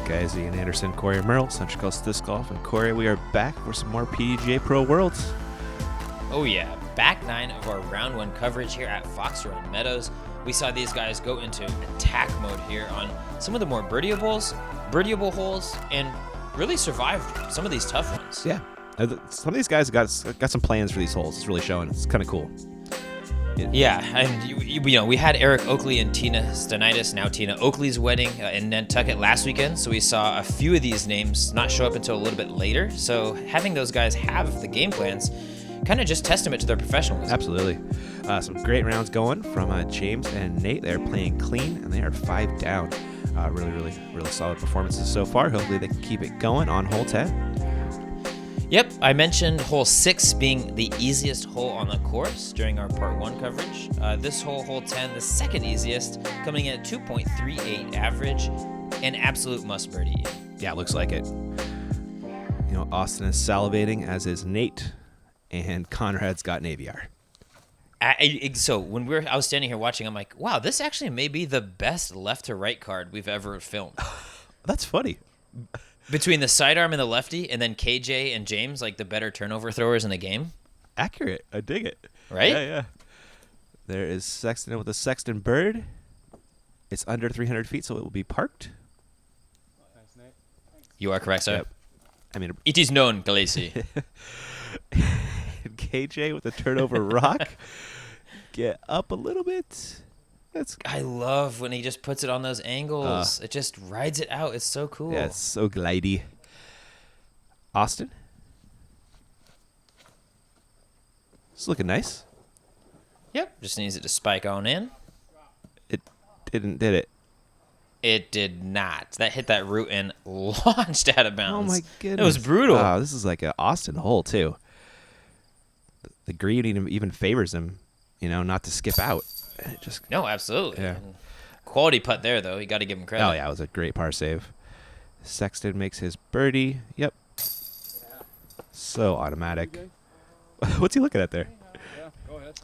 guys, Ian Anderson, Corey Merle, Central Coast Disc Golf, and Corey, we are back for some more PDGA Pro Worlds. Oh yeah, back 9 of our round 1 coverage here at Fox Run Meadows. We saw these guys go into attack mode here on some of the more birdieable holes, and really survived some of these tough ones. Yeah, some of these guys got some plans for these holes. It's really showing. It's kind of cool. Yeah, and we had Eric Oakley and Tina Stenitis, now Tina Oakley's wedding in Nantucket last weekend, so we saw a few of these names not show up until a little bit later. So having those guys have the game plans, kind of just testament to their professionalism. Absolutely. Some great rounds going from James and Nate. They're playing clean, and they are 5 down. Really solid performances so far. Hopefully they can keep it going on hole 10. Yep, I mentioned hole 6 being the easiest hole on the course during our part 1 coverage. This hole 10, the second easiest, coming in at 2.38 average, an absolute must birdie. Yeah, it looks like it. Austin is salivating, as is Nate, and Conrad's got an AVR. So when I was standing here watching, I'm like, wow, this actually may be the best left to right card we've ever filmed. That's funny. Between the sidearm and the lefty, and then KJ and James, like the better turnover throwers in the game. Accurate. I dig it. Right? Yeah. There is Sexton with a Sexton bird. It's under 300 feet, so it will be parked. Thanks, Nate. You are correct, sir. Yep. I mean, it is known, Khaleesi. KJ with a turnover rock. Get up a little bit. I love when he just puts it on those angles. It just rides it out. It's so cool. Yeah, it's so glidey. Austin? It's looking nice. Yep. Just needs it to spike on in. It didn't, did it? It did not. That hit that root and launched out of bounds. Oh, my goodness. It was brutal. Oh, this is like an Austin hole, too. The green even favors him, not to skip out. No, absolutely. Yeah. Quality putt there, though. You got to give him credit. Oh, yeah, it was a great par save. Sexton makes his birdie. Yep. So automatic. What's he looking at there? Yeah, go ahead.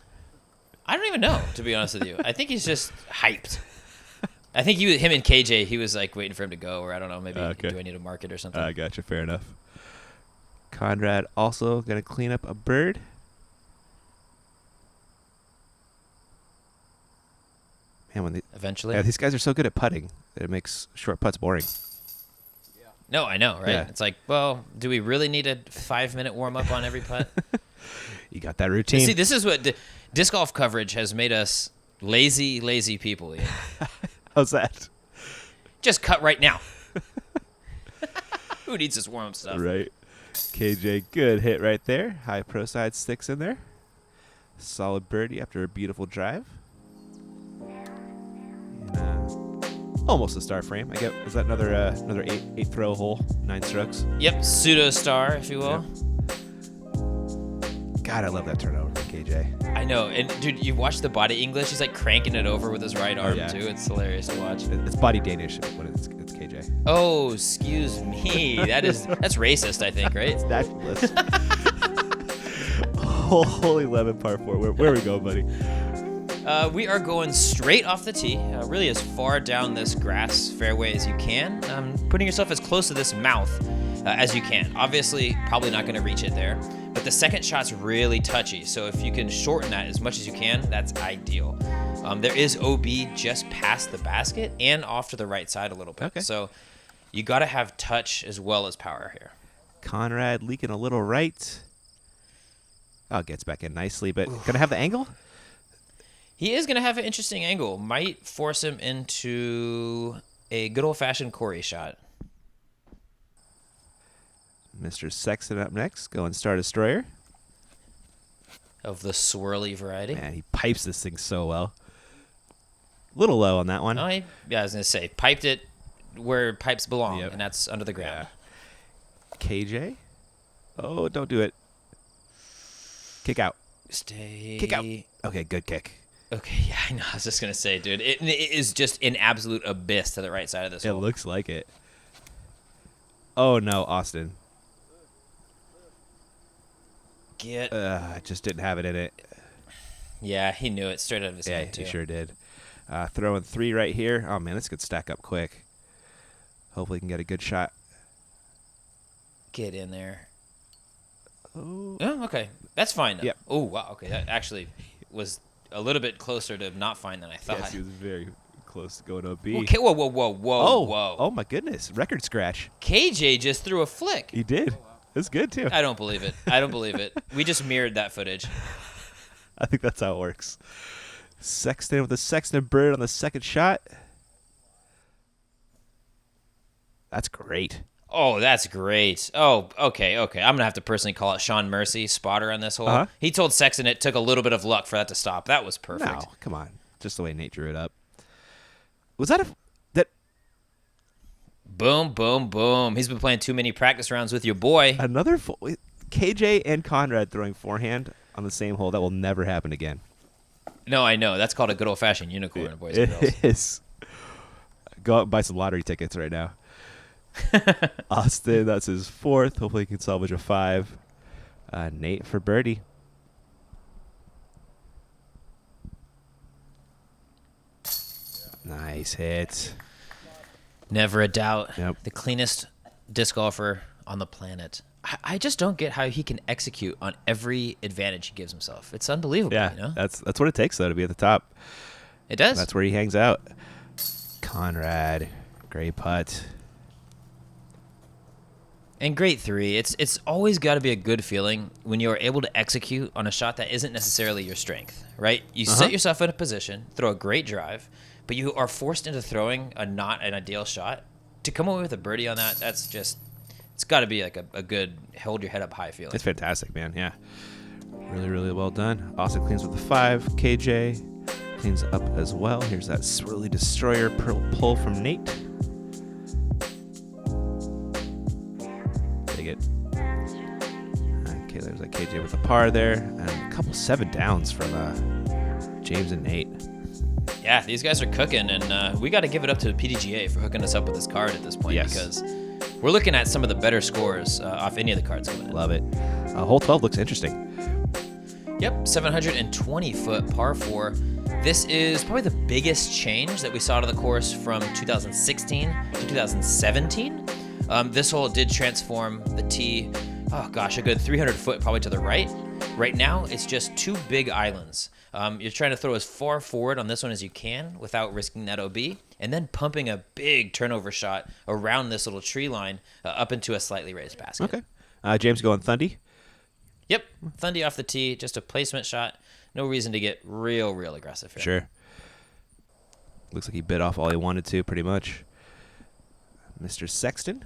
I don't even know, to be honest with you. I think he's just hyped. I think him and KJ, he was like waiting for him to go, or I don't know, maybe do I need to mark it or something? I gotcha. Fair enough. Conrad also going to clean up a bird. Man, eventually. Yeah, these guys are so good at putting that it makes short putts boring. Yeah. No, I know, right? Yeah. It's like, well, do we really need a 5-minute warm up on every putt? You got that routine. See, this is what disc golf coverage has made us lazy people. Ian. How's that? Just cut right now. Who needs this warm up stuff? Right. KJ, good hit right there. High pro side sticks in there. Solid birdie after a beautiful drive. Almost a star frame. I get. Is that another eight throw hole, 9 strokes? Yep, pseudo star, if you will. Yep. God, I love that turnover from KJ. I know, and dude, you watch the body English. He's like cranking it over with his right arm too. It's hilarious to watch. It's body Danish when it's KJ. Oh, excuse me. That's racist, I think, right? It's naturalist. Hole 11 par 4. Where we go, buddy? We are going straight off the tee, really as far down this grass fairway as you can, putting yourself as close to this mouth as you can. Obviously, probably not going to reach it there, but the second shot's really touchy, so if you can shorten that as much as you can, that's ideal. There is OB just past the basket and off to the right side a little bit, okay. So you got to have touch as well as power here. Conrad leaking a little right. Oh, gets back in nicely, but gonna have the angle? He is going to have an interesting angle. Might force him into a good old-fashioned Corey shot. Mr. Sexton up next. Going Star Destroyer. Of the swirly variety. Man, he pipes this thing so well. Little low on that one. Oh, I was going to say, piped it where pipes belong, Yep. and that's under the ground. Yeah. KJ? Oh, don't do it. Kick out. Kick out. Okay, good kick. Okay, yeah, I know. I was just going to say, dude, it is just an absolute abyss to the right side of this hole. It looks like it. Oh, no, Austin. Just didn't have it in it. Yeah, he knew it straight out of his hand, too. Yeah, he sure did. Throwing 3 right here. Oh, man, this could stack up quick. Hopefully he can get a good shot. Get in there. Oh. Oh, okay. That's fine. Yep. Oh, wow. Okay, that actually was a little bit closer to not fine than I thought. Yes, he was very close to going OB. Okay, whoa, whoa, whoa, whoa, whoa. Oh, my goodness. Record scratch. KJ just threw a flick. He did. That's good, too. I don't believe it. I don't believe it. We just mirrored that footage. I think that's how it works. Sexton with a Sexton bird on the second shot. That's great. Oh, that's great. Oh, okay. I'm going to have to personally call it Sean Mercy, spotter on this hole. Uh-huh. He told Sexton it took a little bit of luck for that to stop. That was perfect. No, come on. Just the way Nate drew it up. Was that that Boom, boom, boom. He's been playing too many practice rounds with your boy. another KJ and Conrad throwing forehand on the same hole? That will never happen again. No, I know. That's called a good old-fashioned unicorn, boys and girls. It is. Go out and buy some lottery tickets right now. Austin, that's his fourth. Hopefully he can salvage a 5. Nate for birdie. Nice hit. Never a doubt. Yep. The cleanest disc golfer on the planet. I just don't get how he can execute on every advantage he gives himself. It's unbelievable. Yeah, You know? that's what it takes, though, to be at the top. It does. That's where he hangs out. Conrad, great putt. And great 3. It's always got to be a good feeling when you are able to execute on a shot that isn't necessarily your strength, right? You set yourself in a position, throw a great drive, but you are forced into throwing a not an ideal shot. To come away with a birdie on that, that's just, it's got to be like a good hold your head up high feeling. It's fantastic, man. Yeah. Really, really well done. Austin cleans with the 5. KJ cleans up as well. Here's that swirly destroyer pull from Nate. Take it. Okay, there's a KJ with a par there. And a couple 7 downs from James and Nate. Yeah, these guys are cooking, and we got to give it up to the PDGA for hooking us up with this card at this point, Yes. because we're looking at some of the better scores off any of the cards coming in. Love it. Hole 12 looks interesting. Yep, 720-foot par 4. This is probably the biggest change that we saw to the course from 2016 to 2017. This hole did transform the tee, a good 300 foot probably to the right. Right now, it's just 2 big islands. You're trying to throw as far forward on this one as you can without risking that OB, and then pumping a big turnover shot around this little tree line up into a slightly raised basket. Okay. James going Thundy. Yep, Thundy off the tee, just a placement shot. No reason to get real aggressive here. Sure. Looks like he bit off all he wanted to, pretty much. Mr. Sexton.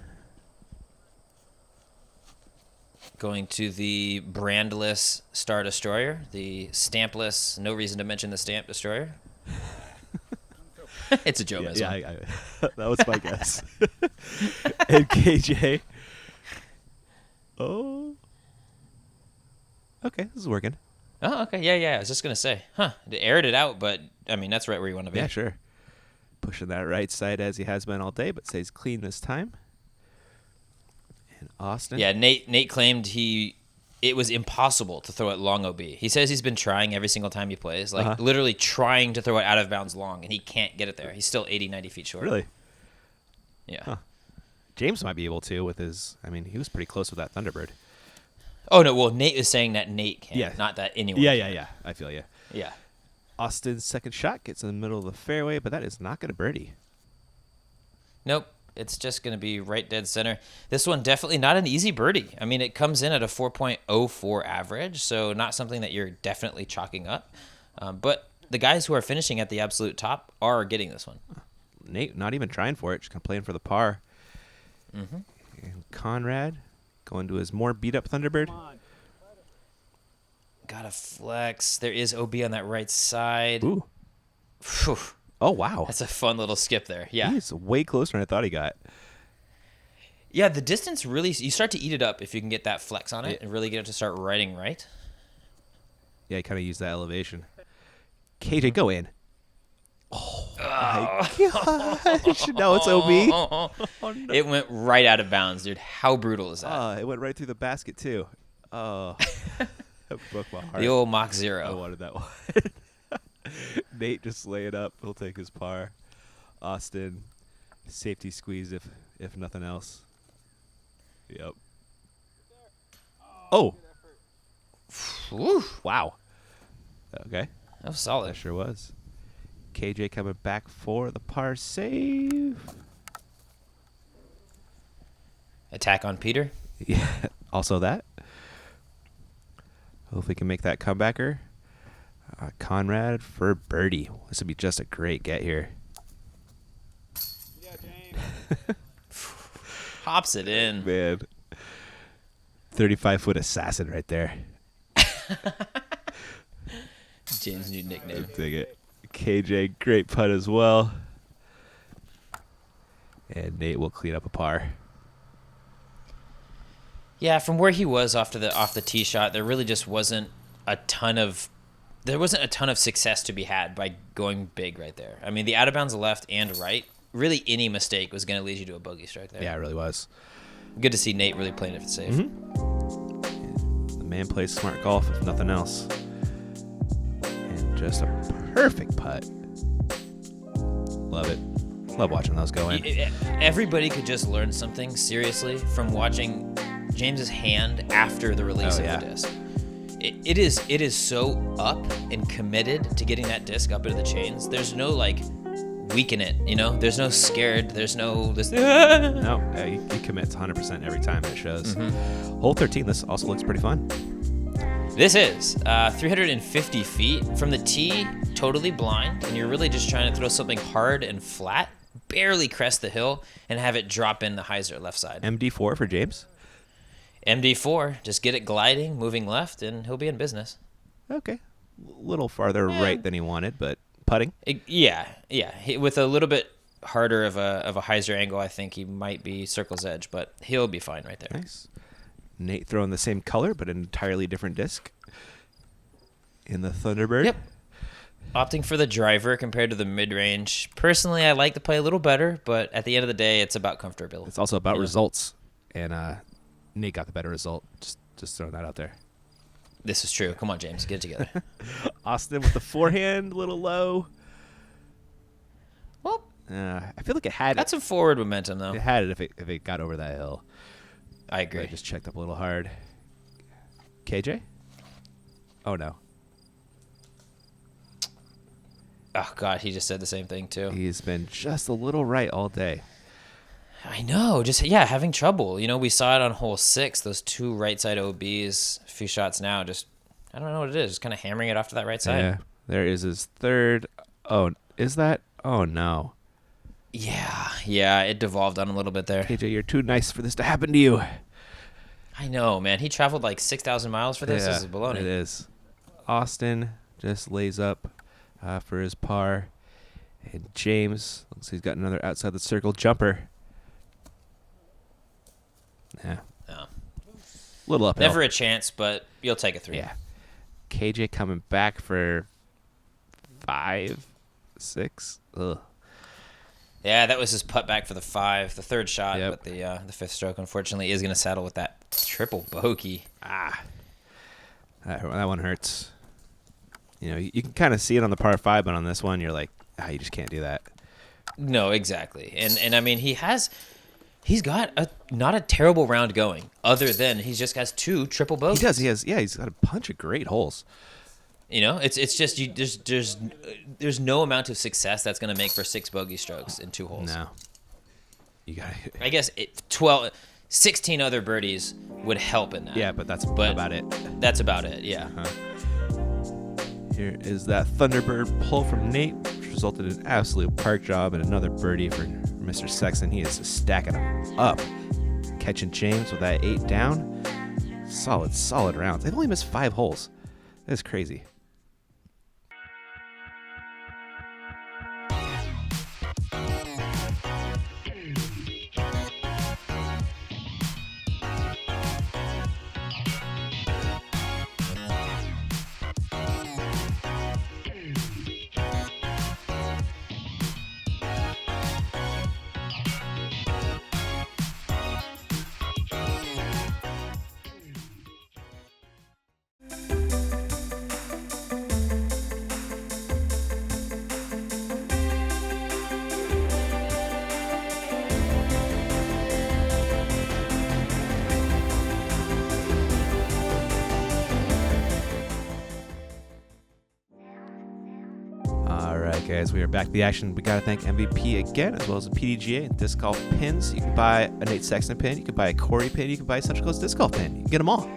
Going to the brandless Star Destroyer, the stampless, no reason to mention the stamp Destroyer. It's a Joe Miz one. Yeah, that was my guess. And KJ. Oh. Okay, this is working. Oh, okay. Yeah. I was just going to say, it aired it out, but, I mean, that's right where you want to be. Yeah, sure. Pushing that right side as he has been all day, but stays clean this time. And Austin. Yeah, Nate claimed it was impossible to throw it long OB. He says he's been trying every single time he plays, literally trying to throw it out of bounds long, and he can't get it there. He's still 80, 90 feet short. Really? Yeah. Huh. James might be able to with his, he was pretty close with that Thunderbird. Oh, no, well, Nate is saying that Nate can, Yeah. not that anyone Yeah, can. yeah. I feel you. Yeah. Austin's second shot gets in the middle of the fairway, but that is not going to birdie. Nope. It's just going to be right dead center. This one definitely not an easy birdie. I mean, it comes in at a 4.04 average, so not something that you're definitely chalking up. But the guys who are finishing at the absolute top are getting this one. Nate not even trying for it, just kind of playing for the par. Mm-hmm. And Conrad going to his more beat-up Thunderbird. Gotta flex. There is OB on that right side. Ooh. Phew. Oh, wow. That's a fun little skip there. Yeah. He's way closer than I thought he got. Yeah, the distance really, you start to eat it up if you can get that flex on it and really get it to start riding right. Yeah, he kind of used that elevation. KJ, go in. Oh, my gosh. Now it's OB. Oh, no. It went right out of bounds, dude. How brutal is that? It went right through the basket, too. Oh, that broke my heart. The old Mach I 0. wanted that one. Nate just lay it up. He'll take his par. Austin, safety squeeze if nothing else. Yep. Oh. Whew. Wow. Okay. That was solid. That sure was. KJ coming back for the par save. Attack on Peter. Yeah. Also that. Hopefully can make that comebacker. Conrad for birdie. This would be just a great get here. Yeah, James. Pops it in. Man. 35-foot assassin right there. James' new nickname. I dig it. KJ, great putt as well. And Nate will clean up a par. Yeah, from where he was off the tee shot, there really just wasn't a ton of success to be had by going big right there. I mean, the out of bounds left and right, really any mistake was going to lead you to a bogey strike there. Yeah, it really was. Good to see Nate really playing it safe. Mm-hmm. The man plays smart golf, if nothing else. And just a perfect putt. Love it. Love watching those go in. Everybody could just learn something seriously from watching James's hand after the release of the disc. It is so up and committed to getting that disc up into the chains. There's no weaken it, There's no scared. There's no this. No, he commits 100% every time. It shows. Mm-hmm. Hole 13. This also looks pretty fun. This is 350 feet from the tee, totally blind, and you're really just trying to throw something hard and flat, barely crest the hill, and have it drop in the hyzer left side. MD4 for James. MD4, just get it gliding, moving left, and he'll be in business. Okay. A little farther right than he wanted, but putting. Yeah. With a little bit harder of a hyzer angle, I think he might be circle's edge, but he'll be fine right there. Nice. Nate throwing the same color, but an entirely different disc in the Thunderbird. Yep. Opting for the driver compared to the mid-range. Personally, I like to play a little better, but at the end of the day, it's about comfortability. It's also about results, and Nate got the better result. Just throwing that out there. This is true. Come on, James. Get it together. Austin with the forehand, a little low. Well, I feel like it had some forward momentum, though. It had it if it got over that hill. I agree. I just checked up a little hard. KJ? Oh, no. Oh, God, he just said the same thing, too. He's been just a little right all day. I know. Just, having trouble. We saw it on hole 6, those two right side OBs, a few shots now. Just, I don't know what it is. Just kind of hammering it off to that right side. Yeah. There is his third. Oh, is that? Oh, no. Yeah, it devolved on a little bit there. KJ, you're too nice for this to happen to you. I know, man. He traveled like 6,000 miles for this. Yeah, This is baloney. It is. Austin just lays up for his par. And James looks like he's got another outside the circle jumper. Yeah. No. Little uphill. Never a chance, but you'll take a 3. Yeah. KJ coming back for 5, 6. Ugh. Yeah, that was his putt back for the 5, the third shot, Yep. but the 5th stroke, unfortunately, is going to saddle with that triple bogey. That one hurts. You can kind of see it on the par 5, but on this one, you're like, you just can't do that. No, exactly. And I mean, he's got not a terrible round going, other than he just has 2 triple bogeys. He does. He's got a bunch of great holes. It's just there's no amount of success that's going to make for 6 bogey strokes in 2 holes. No. You got to. I guess 16 other birdies would help in that. Yeah, but that's about it. That's about it, yeah. Here is that Thunderbird pull from Nate, which resulted in an absolute park job and another birdie for Mr. Sexton. He is just stacking them up. Catching James with that 8 down. Solid rounds. They've only missed 5 holes. That's crazy. right, guys, we are back to the action. We got to thank MVP again, as well as the PDGA and disc golf pins. You can buy a Nate Sexton pin, you can buy a Corey pin, you can buy a Central Coast disc golf pin. You can get them all.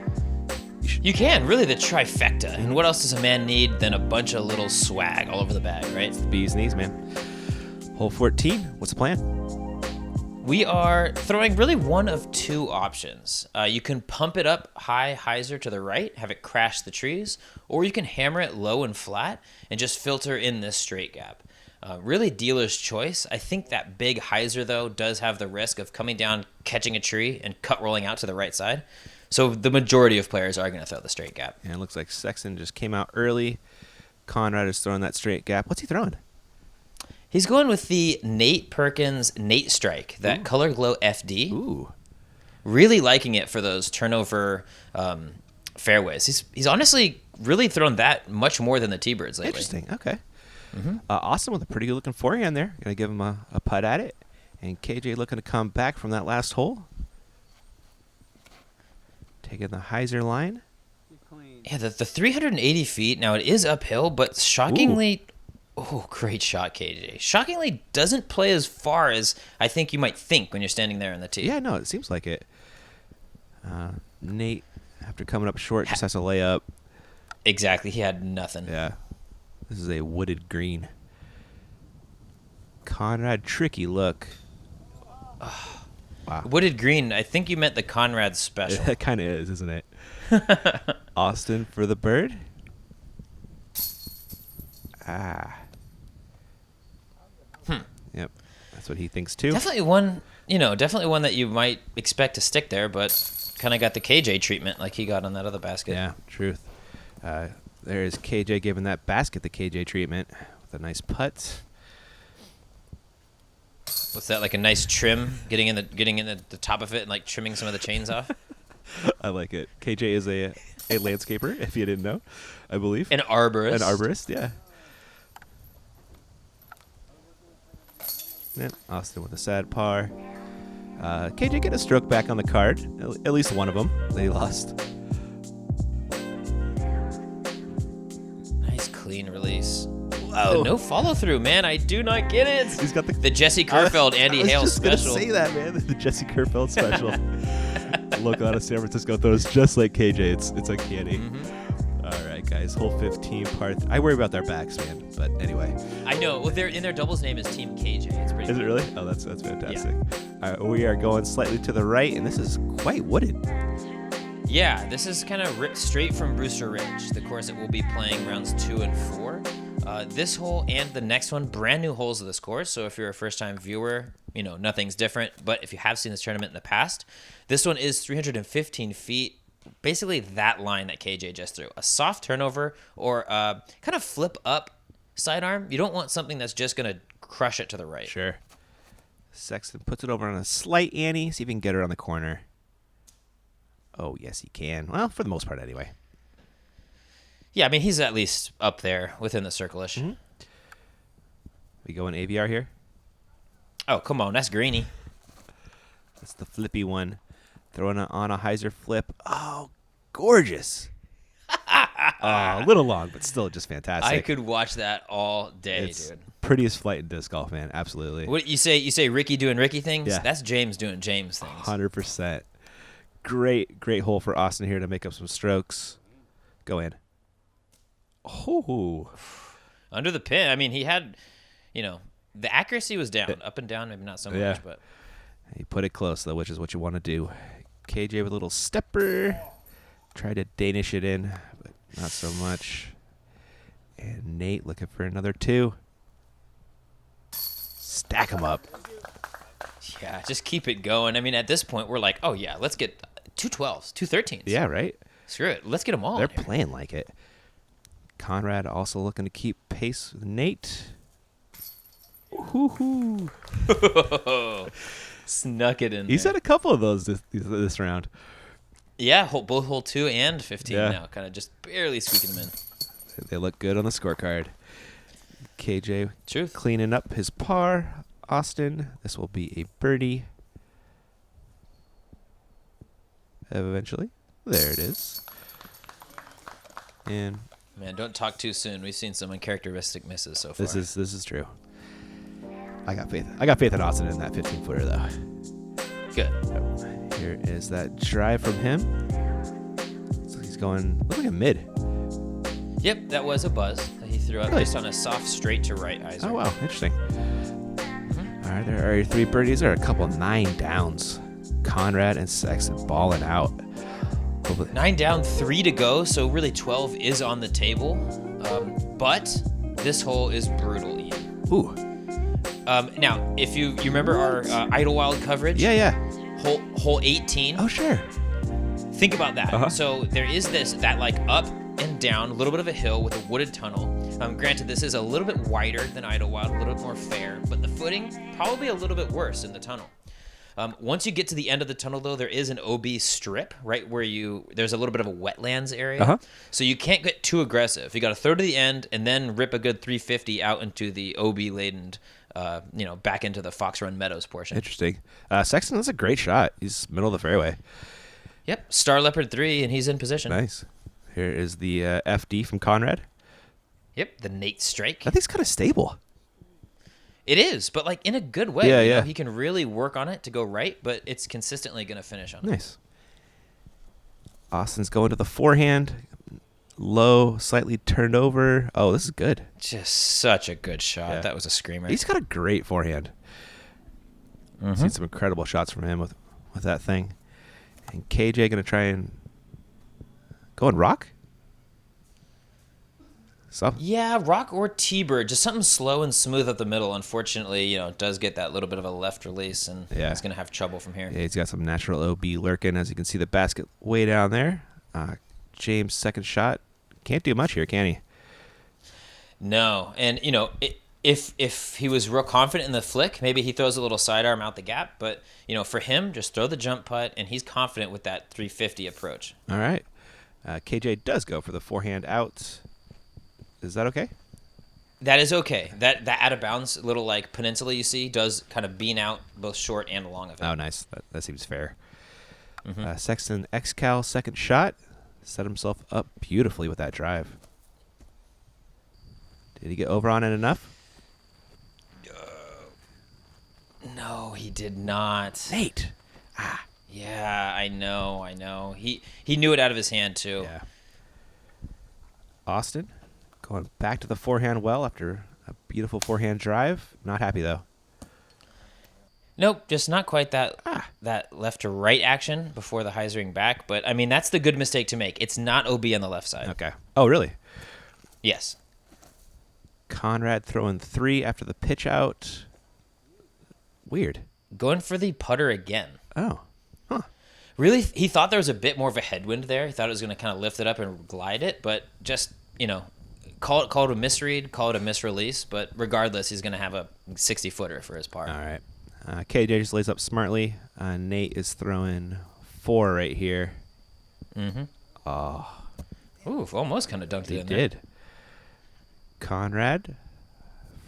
You can, really, the trifecta. And what else does a man need than a bunch of little swag all over the bag, right? It's the bee's knees, man. Hole 14, what's the plan? We are throwing really one of two options. You can pump it up high hyzer to the right, have it crash the trees, or you can hammer it low and flat and just filter in this straight gap. Really dealer's choice. I think that big hyzer, though, does have the risk of coming down, catching a tree, and cut rolling out to the right side. So the majority of players are going to throw the straight gap. And it looks like Sexton just came out early. Conrad is throwing that straight gap. What's he throwing? He's going with the Nate Perkins Nate Strike, that Color Glow FD. Ooh. Really liking it for those turnover fairways. He's honestly really thrown that much more than the T-Birds lately. Interesting. Okay. Austin with a pretty good looking forehand there. Going to give him a putt at it. And KJ looking to come back from that last hole. Taking the hyzer line. Yeah, the 380 feet. Now, it is uphill, but shockingly... Oh, great shot, KJ. Shockingly doesn't play as far as I think you might think when you're standing there in the tee. Yeah, no, it seems like it. Nate, after coming up short, just has to lay up. Exactly. He had nothing. Yeah. This is a wooded green. Conrad, tricky look. Wow. Wooded green. I think you meant the Conrad special. That kind of is, isn't it? Austin for the bird. Yep. That's what he thinks too. Definitely one that you might expect to stick there, but kind of got the KJ treatment like he got on that other basket. Yeah, truth. There's KJ giving that basket the KJ treatment with a nice putt. What's that, like a nice trim, getting in the top of it and like trimming some of the chains off? I like it. KJ is a landscaper, if you didn't know, I believe. An arborist. An arborist, yeah. Yep, Austin with a sad par. KJ get a stroke back on the card. At least one of them they lost. Nice clean release. Whoa. No follow through, man. I do not get it. He's got the Jesse Kerfeld, Andy Hale special. I was just gonna say that, man. The Jesse Kerfeld special. Look out of San Francisco throws just like KJ. It's uncanny. All right, guys. Hole 15 part. I worry about their backs, man. But anyway. I know. Well, their doubles name is Team KJ. It's pretty. Is it really? Oh, that's fantastic. Yeah. All right, we are going slightly to the right, and this is quite wooded. Yeah, this is kind of straight from Brewster Ridge, the course that we'll be playing rounds 2 and 4. This hole and the next one, brand new holes of this course. So if you're a first-time viewer, nothing's different. But if you have seen this tournament in the past, this one is 315 feet. Basically that line that KJ just threw. A soft turnover or kind of flip up sidearm. You don't want something that's just going to crush it to the right. Sure. Sexton puts it over on a slight ante. See if he can get her on the corner. Oh, yes, he can. Well, for the most part, anyway. Yeah, I mean, he's at least up there within the circle-ish. We going AVR here? Oh, come on. That's greeny. That's the flippy one. Throwing it on a hyzer flip. Oh, gorgeous. A little long, but still just fantastic. I could watch that all day, dude. Prettiest flight in disc golf, man. Absolutely. What you say Ricky doing Ricky things? Yeah. That's James doing James things. 100%. Great hole for Austin here to make up some strokes. Go in. Oh. Under the pin. I mean, he had, the accuracy was down. Up and down, maybe not so much, but. He put it close, though, which is what you want to do. KJ with a little stepper. Tried to Danish it in, but not so much. And Nate looking for another 2. Stack them up. Yeah, just keep it going. I mean, at this point, we're like, oh, yeah, let's get 2 12s, 2 13s. Yeah, right? Screw it. Let's get them all. They're playing like it. Conrad also looking to keep pace with Nate. Woo-hoo. Snuck it in. He's had a couple of those this round. Yeah, both hole 2 and 15 now, kind of just barely squeaking them in. They look good on the scorecard. KJ Truth. Cleaning up his par. Austin, this will be a birdie. Eventually. There it is. And Man, don't talk too soon. We've seen some uncharacteristic misses so far. This is true. I got faith. I got faith in Austin in that 15-footer though. Good. Here is that drive from him. So he's going, looks like a mid. Yep, that was a buzz that he threw up Really? just on a soft straight to right iser. Oh wow, interesting. All right, there are your 3 birdies. There are a couple 9 downs. Conrad and Sexton balling out. Hopefully. 9 down, 3 to go, so really 12 is on the table. But this hole is brutal, Ian. Ooh. Now, if you remember our Idlewild coverage, Yeah. hole 18. Oh sure. Think about that. Uh-huh. So there is that like up and down, a little bit of a hill with a wooded tunnel. Granted, this is a little bit wider than Idlewild, a little bit more fair, but the footing probably a little bit worse in the tunnel. Once you get to the end of the tunnel, though, there is an OB strip right where there's a little bit of a wetlands area. Uh-huh. So you can't get too aggressive. You got to throw to the end and then rip a good 350 out into the OB laden, back into the Fox Run Meadows portion. Interesting. Sexton, that's a great shot. He's middle of the fairway. Yep, Star Leopard 3, and he's in position. Nice. Here is the FD from Conrad. Yep, the Nate Strike. That thing's kind of stable. It is, but like in a good way. Yeah, You know, yeah. he can really work on it to go right, but it's consistently going to finish on it. Nice. Austin's going to the forehand. Low, slightly turned over. Oh, this is good. Just such a good shot. Yeah. That was a screamer. He's got a great forehand. Mhm. Seen some incredible shots from him with that thing. And KJ going to try and go and rock? Yeah, rock or T-bird, just something slow and smooth up the middle. Unfortunately, it does get that little bit of a left release, and Yeah. he's going to have trouble from here. Yeah, he's got some natural OB lurking. As you can see, the basket way down there. James' second shot. Can't do much here, can he? No, and if he was real confident in the flick, maybe he throws a little sidearm out the gap. But for him, just throw the jump putt, and he's confident with that 350 approach. All right. KJ does go for the forehand out. Is that okay? That is okay. That out of bounds little like peninsula you see does kind of bean out both short and long of it. Oh, nice. That seems fair. Mhm. Sexton X-Cal second shot. Set himself up beautifully with that drive. Did he get over on it enough? No, he did not. Nate. Yeah, I know. He knew it out of his hand too. Yeah. Austin going back to the forehand well after a beautiful forehand drive. Not happy though. Nope, just not quite that left to right action before the hyzering back. But I mean, that's the good mistake to make. It's not OB on the left side. Okay. Oh, really? Yes. Conrad throwing 3 after the pitch out. Weird. Going for the putter again. Oh. Huh. Really, he thought there was a bit more of a headwind there. He thought it was going to kind of lift it up and glide it, but just, call it a misread, call it a misrelease. But regardless, he's going to have a 60-footer for his par. All right. KJ just lays up smartly. Nate is throwing 4 right here. Mm-hmm. Oh, Ooh, almost kind of dunked he it in there. did. Conrad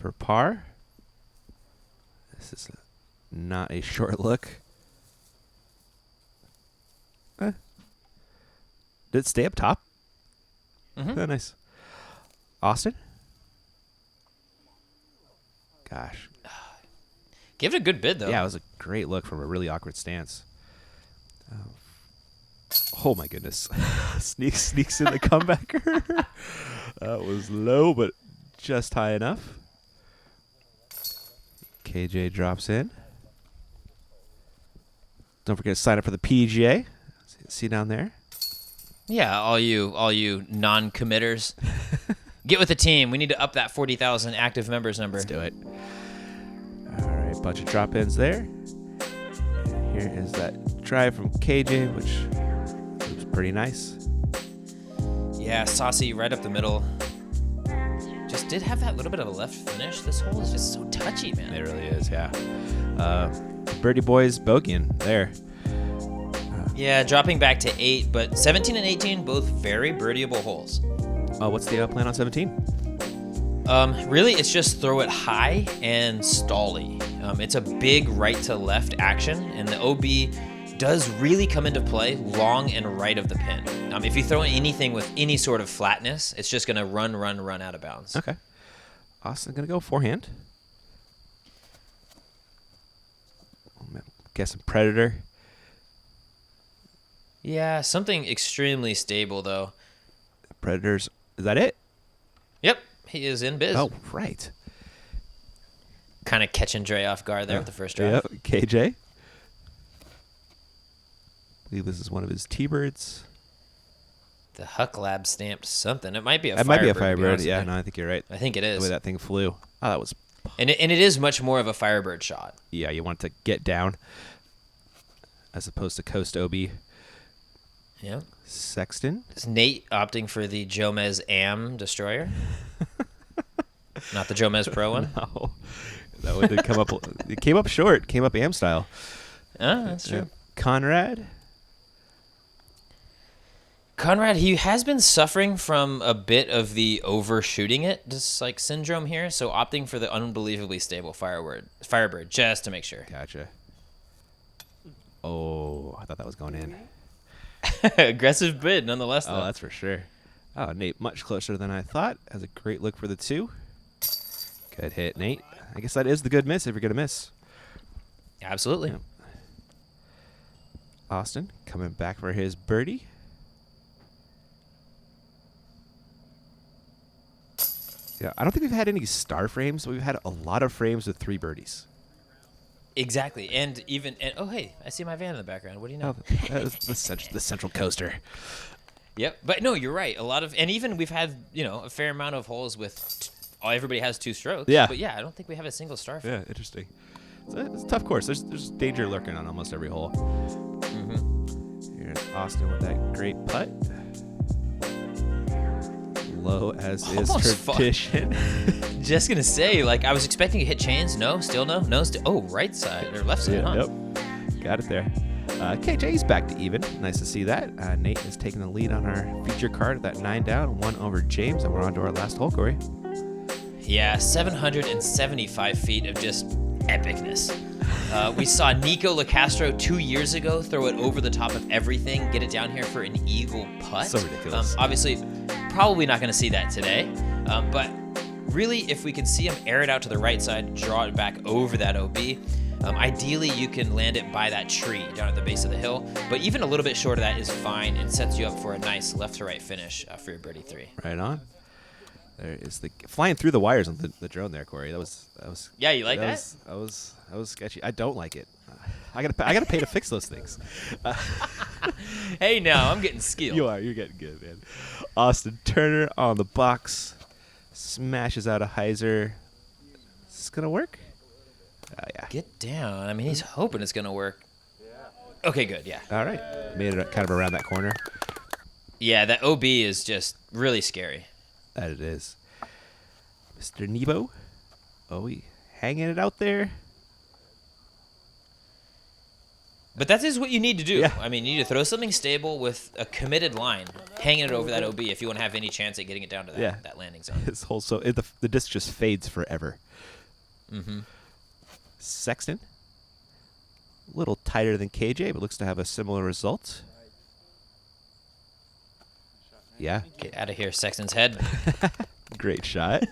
for par. This is not a short look. Did it stay up top? Mm-hmm. Oh, nice. Austin? Gosh. Give it a good bid, though. Yeah, it was a great look from a really awkward stance. Oh my goodness. sneaks in the comebacker. That was low, but just high enough. KJ drops in. Don't forget to sign up for the PGA. See down there. Yeah, all you non-committers. Get with the team. We need to up that 40,000 active members number. Let's do it. All right, bunch of drop-ins there. And here is that drive from KJ, which looks pretty nice. Yeah, saucy right up the middle. Just did have that little bit of a left finish. This hole is just so touchy, man. It really is, yeah. Birdie Boys bogeying there. Yeah, dropping back to 8, but 17 and 18, both very birdieable holes. What's the plan on 17? Really, it's just throw it high and stally. It's a big right to left action, and the OB does really come into play long and right of the pin. If you throw anything with any sort of flatness, it's just going to run out of bounds. Okay. Austin going to go forehand. I'm guessing Predator. Yeah, something extremely stable, though. Predators. Is that it? Yep, he is in biz. Oh, right. Kind of catching Dre off guard there with the first drive. Yep. KJ. I believe this is one of his T-birds. The Huck Lab stamped something. It might be a It Firebird. might be a to Firebird. honest Yeah, with you. no, I think you're right. I think it The is. way that thing flew. Oh, that was... And it is much more of a Firebird shot. Yeah, you want it to get down as opposed to coast OB. Yeah. Sexton. Is Nate opting for the Jomez Am Destroyer? Not the Jomez Pro one? No. That one did come up... It came up short. Came up AM style. Oh, that's true. Conrad. Conrad, he has been suffering from a bit of the overshooting it, just like syndrome here, so opting for the unbelievably stable Firebird, just to make sure. Gotcha. Oh, I thought that was going in. Aggressive bid, nonetheless, though. Oh, that's for sure. Oh, Nate, much closer than I thought. Has a great look for the 2. Good hit, Nate. I guess that is the good miss if you're going to miss. Absolutely. Yep. Austin coming back for his birdie. Yeah, I don't think we've had any star frames, but we've had a lot of frames with 3 birdies. Exactly. And oh, hey, I see my van in the background. What do you know? Oh, that is the central coaster. Yep. But no, you're right. And even we've had, a fair amount of holes with everybody has 2 strokes. Yeah. But yeah, I don't think we have a single star frame. Yeah, interesting. It's a tough course. There's danger lurking on almost every hole. Mm-hmm. Here's Austin with that great putt. Low as is tradition. Just gonna say, I was expecting to hit chains. No, still no. No, oh, right side or left side, huh? Yep. Got it there. KJ's back to even. Nice to see that. Nate is taking the lead on our feature card at that 9 down, 1 over James, and we're on to our last hole, Corey. Yeah, 775 feet of just epicness. We saw Nico LaCastro 2 years ago throw it over the top of everything, get it down here for an eagle putt. So ridiculous. Obviously, probably not going to see that today. But really, if we can see him air it out to the right side, draw it back over that OB, ideally you can land it by that tree down at the base of the hill. But even a little bit short of that is fine and sets you up for a nice left to right finish for your birdie 3. Right on. There is the flying through the wires on the drone there, Corey. That was. Yeah, you like that? That was sketchy. I don't like it. I gotta pay to fix those things. Hey, now I'm getting skilled. You're getting good, man. Austin Turner on the box, smashes out a hyzer. Is this gonna work? Yeah. Get down. I mean, he's hoping it's gonna work. Okay, good. Yeah. All right. Made it kind of around that corner. Yeah, that OB is just really scary. That it is. Mr. Nybo. Oh, he hanging it out there. But that is what you need to do. Yeah. I mean, you need to throw something stable with a committed line, hanging it over that OB if you want to have any chance at getting it down to that landing zone. His whole the disc just fades forever. Mm-hmm. Sexton. A little tighter than KJ, but looks to have a similar result. Yeah. Get out of here, Sexton's head. Great shot.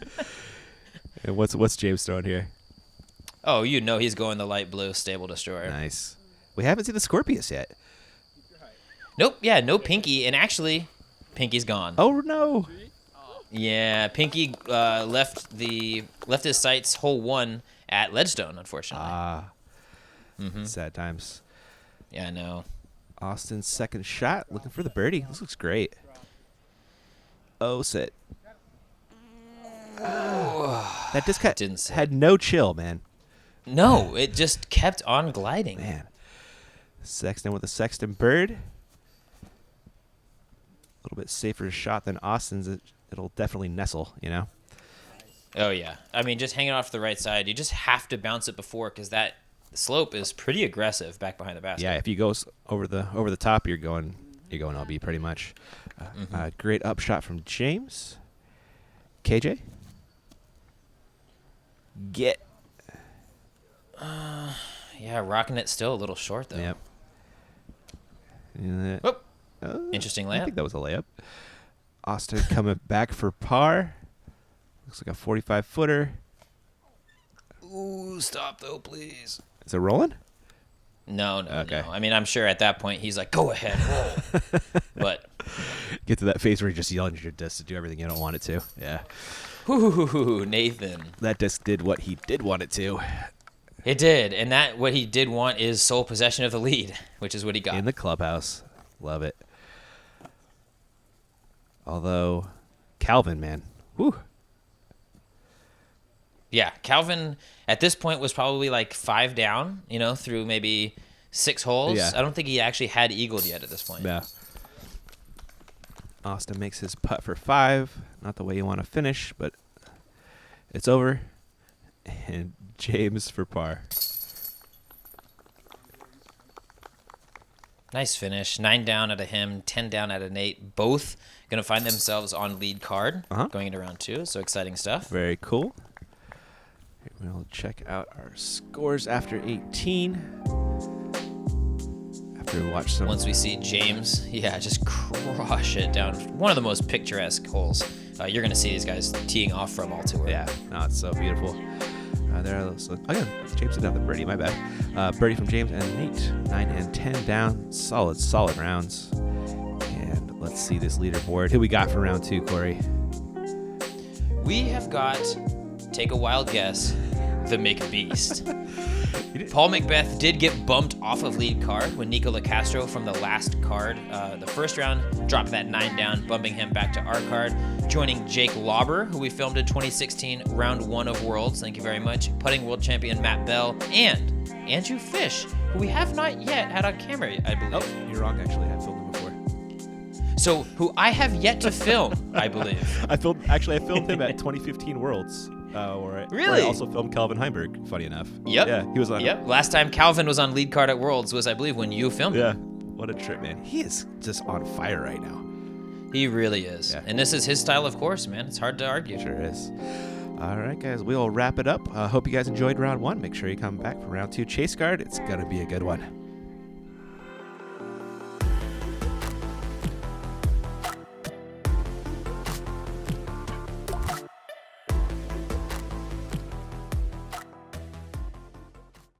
And what's James throwing here? Oh, he's going the light blue stable destroyer. Nice. We haven't seen the Scorpius yet. Nope. Yeah, no Pinky, and actually, Pinky's gone. Oh no. Yeah, Pinky left his sights hole 1 at Ledgestone, unfortunately. Sad times. Yeah, I know. Austin's second shot, looking for the birdie. This looks great. Oh, sit. That disc had no chill, man. No, it just kept on gliding. Man. Sexton with a Sexton bird. A little bit safer shot than Austin's. It'll definitely nestle, Oh, yeah. I mean, just hanging off to the right side, you just have to bounce it before because that slope is pretty aggressive back behind the basket. Yeah, if you go over the top, you're going LB pretty much. Great up shot from James. KJ. Yeah, rocking it still a little short, though. Yep. Oh, Uh, interesting I layup. think that was a layup. Austin coming back for par. Looks like a 45-footer. Ooh, stop though, please. Is it rolling? No. Okay. I mean, I'm sure at that point he's like, go ahead, roll. But Get to that phase where you're just yelling at your disc to do everything you don't want it to. Yeah. whoo, Nathan. That disc did what he did want it to. It did, and that what he did want is sole possession of the lead, which is what he got. In the clubhouse. Love it. Although, Calvin, man. Whew. Yeah, Calvin at this point was probably like 5 down, through maybe 6 holes. Yeah. I don't think he actually had eagled yet at this point. Yeah. Austin makes his putt for 5. Not the way you want to finish, but it's over. And James for par. Nice finish. 9 down out of him, 10 down out of Nate. Both going to find themselves on lead card going into round 2. So exciting stuff. Very cool. We'll check out our scores after 18. After we watch some. Once we see James, just crush it down. One of the most picturesque holes. You're going to see these guys teeing off from all tour. Yeah, no, it's so beautiful. Again, James did have the birdie, my bad. Birdie from James and Nate. 9 and 10 down. Solid rounds. And let's see this leaderboard. Who we got for round 2, Corey? We have got, take a wild guess, the McBeast. Paul Macbeth did get bumped off of lead card when Nico LaCastro from the last card, the first round, dropped that 9 down, bumping him back to our card. Joining Jake Lauber, who we filmed in 2016, round 1 of Worlds. Thank you very much. Putting world champion Matt Bell and Andrew Fish, who we have not yet had on camera, I believe. Oh, you're wrong, actually. I filmed him before. So, who I have yet to film, I believe. I filmed him at 2015 Worlds. Where I also filmed Calvin Heimberg, funny enough. Yep. Yeah, he was on. Yep. Last time Calvin was on lead card at Worlds was, I believe, when you filmed Yeah. him. What a trip, man. He is just on fire right now. He really is. Yeah. And this is his style of course, man. It's hard to argue. Sure is. All right, guys, we'll wrap it up. Hope you guys enjoyed round 1. Make sure you come back for round 2 Chase Guard. It's going to be a good one.